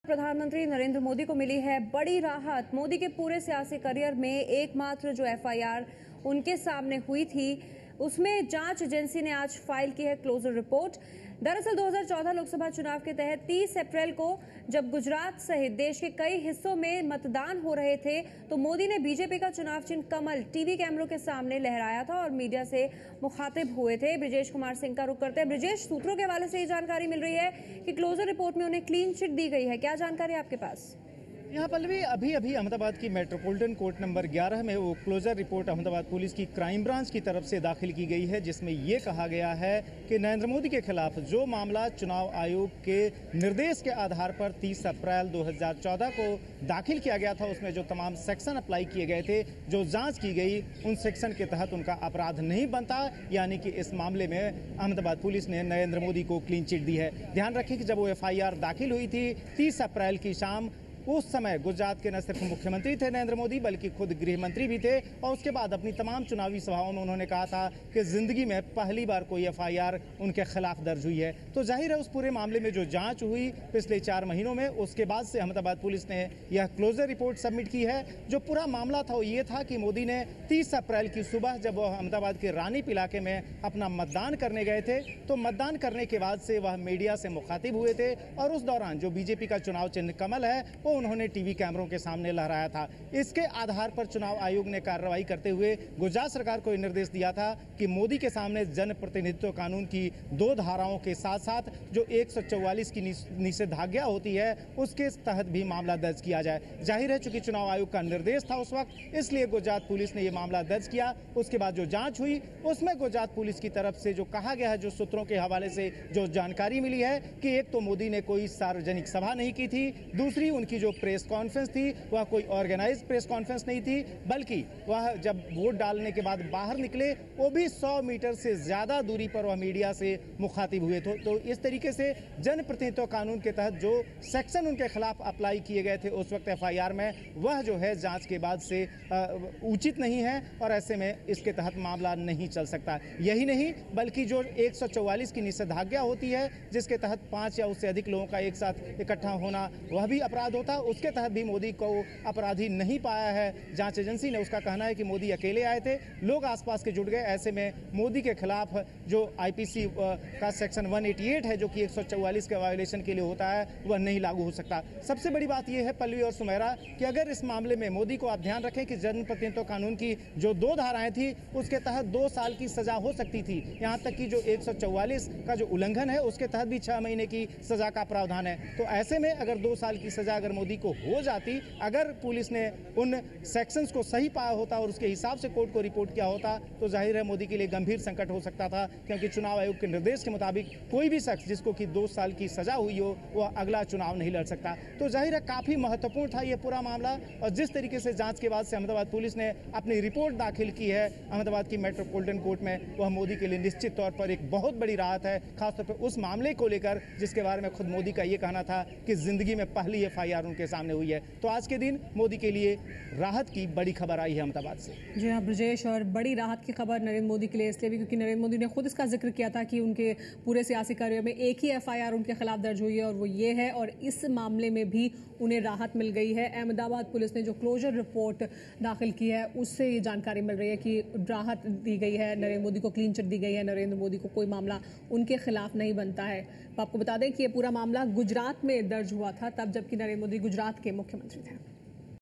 प्रधानमंत्री नरेंद्र मोदी को मिली है बड़ी राहत। मोदी के पूरे सियासी करियर में एकमात्र जो एफआईआर उनके सामने हुई थी उसमें जांच एजेंसी ने आज फाइल की है क्लोजर रिपोर्ट। दरअसल 2014 लोकसभा चुनाव के तहत 30 अप्रैल को जब गुजरात सहित देश के कई हिस्सों में मतदान हो रहे थे तो मोदी ने बीजेपी का चुनाव चिन्ह कमल टीवी कैमरों के सामने लहराया था और मीडिया से मुखातिब हुए थे। ब्रिजेश कुमार सिंह का रुख करते हैं। ब्रिजेश, सूत्रों के हवाले से ये जानकारी मिल रही है कि क्लोजर रिपोर्ट में उन्हें क्लीन चिट दी गई है, क्या जानकारी आपके पास? यहाँ पल्लवी अभी अहमदाबाद की मेट्रोपॉलिटन कोर्ट नंबर 11 में वो क्लोजर रिपोर्ट अहमदाबाद पुलिस की क्राइम ब्रांच की तरफ से दाखिल की गई है, जिसमें ये कहा गया है कि नरेंद्र मोदी के खिलाफ जो मामला चुनाव आयोग के निर्देश के आधार पर 30 अप्रैल 2014 को दाखिल किया गया था, उसमें जो तमाम सेक्शन अप्लाई किए गए थे, जो जांच की गई, उन सेक्शन के तहत उनका अपराध नहीं बनता। यानी कि इस मामले में अहमदाबाद पुलिस ने नरेंद्र मोदी को क्लीन चिट दी है। ध्यान रखें कि जब वो एफआईआर दाखिल हुई थी 30 अप्रैल की शाम, उस समय गुजरात के न सिर्फ मुख्यमंत्री थे नरेंद्र मोदी बल्कि खुद गृह मंत्री भी थे और उसके बाद अपनी तमाम चुनावी सभाओं में उन्होंने कहा था कि जिंदगी में पहली बार कोई एफआईआर उनके खिलाफ दर्ज हुई है। तो जाहिर है उस पूरे मामले में जो जांच हुई पिछले 4 महीनों में, उसके बाद से अहमदाबाद पुलिस ने यह क्लोजर रिपोर्ट सबमिट की है। जो पूरा मामला था वो ये था कि मोदी ने 30 अप्रैल की सुबह जब वह अहमदाबाद के रानीप इलाके में अपना मतदान करने गए थे तो मतदान करने के बाद से वह मीडिया से मुखातिब हुए थे और उस दौरान जो बीजेपी का चुनाव चिन्ह कमल है वो उन्होंने टीवी कैमरों के सामने लहराया था। इसके आधार पर चुनाव आयोग ने कार्रवाई करते हुए गुजरात सरकार को निर्देश दिया था कि मोदी के सामने जनप्रतिनिधित्व कानून की 2 धाराओं के साथ साथ जो 144 की निषेधाज्ञा होती है उसके तहत भी मामला दर्ज किया जाए। जाहिर है चूंकि चुनाव आयोग का निर्देश था उस वक्त, इसलिए गुजरात पुलिस ने यह मामला दर्ज किया। उसके बाद जो जांच हुई उसमें गुजरात पुलिस की तरफ से जो कहा गया है, जो सूत्रों के हवाले से जो जानकारी मिली है कि एक तो मोदी ने कोई सार्वजनिक सभा नहीं की थी, दूसरी उनकी जो प्रेस कॉन्फ्रेंस थी वह कोई ऑर्गेनाइज प्रेस कॉन्फ्रेंस नहीं थी, बल्कि वह जब वोट डालने के बाद बाहर निकले वो भी 100 मीटर से ज्यादा दूरी पर वह मीडिया से मुखातिब हुए थे। तो इस तरीके से जनप्रतिनिधित्व कानून के तहत जो सेक्शन उनके खिलाफ अप्लाई किए गए थे उस वक्त एफआईआर में, वह जो है जांच के बाद से उचित नहीं है और ऐसे में इसके तहत मामला नहीं चल सकता। यही नहीं बल्कि जो 144 की निषेधाज्ञा होती है जिसके तहत 5 या उससे अधिक लोगों का एक साथ इकट्ठा होना वह भी अपराध होता, उसके तहत भी मोदी को अपराधी नहीं पाया है जांच एजेंसी ने। उसका कहना है कि मोदी अकेले आए थे, लोग आसपास के जुट गए, ऐसे में मोदी के खिलाफ जो आईपीसी का सेक्शन 188 है जो कि 144 के वायोलेशन के लिए होता है वह नहीं लागू हो सकता। सबसे बड़ी बात यह है पल्लवी और सुमेरा कि अगर इस मामले में मोदी को आप ध्यान रखें कि जनप्रतिनिधित्व कानून की जो 2 धाराएं थी उसके तहत 2 साल की सजा हो सकती थी, यहां तक कि जो 144 का जो उल्लंघन है उसके तहत भी 6 महीने की सजा का प्रावधान है। तो ऐसे में अगर 2 साल की सजा अगर मोदी को हो जाती, अगर पुलिस ने उन सेक्शंस को सही पाया होता और उसके हिसाब से कोर्ट को रिपोर्ट किया होता तो जाहिर है मोदी के लिए गंभीर संकट हो सकता था, क्योंकि चुनाव आयोग के निर्देश के मुताबिक कोई भी शख्स जिसको कि 2 साल की सजा हुई हो वह अगला चुनाव नहीं लड़ सकता। तो जाहिर है काफी महत्वपूर्ण था यह पूरा मामला और जिस तरीके से जांच के बाद से अहमदाबाद पुलिस ने अपनी रिपोर्ट दाखिल की है अहमदाबाद की मेट्रोपॉलिटन कोर्ट में, वह मोदी के लिए निश्चित तौर पर एक बहुत बड़ी राहत है, खासतौर पर उस मामले को लेकर जिसके बारे में खुद मोदी का यह कहना था कि जिंदगी में पहली एफआईआर उनके सामने हुई है। तो आज के दिन मोदी के लिए राहत की बड़ी खबर आई है अहमदाबाद से। जी हाँ ब्रजेश, और बड़ी राहत की खबर नरेंद्र मोदी के लिए इसलिए भी क्योंकि नरेंद्र मोदी ने खुद इसका जिक्र किया था कि उनके पूरे सियासी करियर में एक ही एफआईआर उनके खिलाफ दर्ज हुई है और वो ये है, और इस मामले में भी उन्हें राहत मिल गई है। अहमदाबाद पुलिस ने जो क्लोजर रिपोर्ट दाखिल की है उससे ये जानकारी मिल रही है कि राहत दी गई है, नरेंद्र मोदी को क्लीन चिट दी गई है, नरेंद्र मोदी को कोई मामला उनके खिलाफ नहीं बनता है। आपको बता दें कि ये पूरा मामला गुजरात में दर्ज हुआ था तब जबकि नरेंद्र मोदी गुजरात के मुख्यमंत्री थे।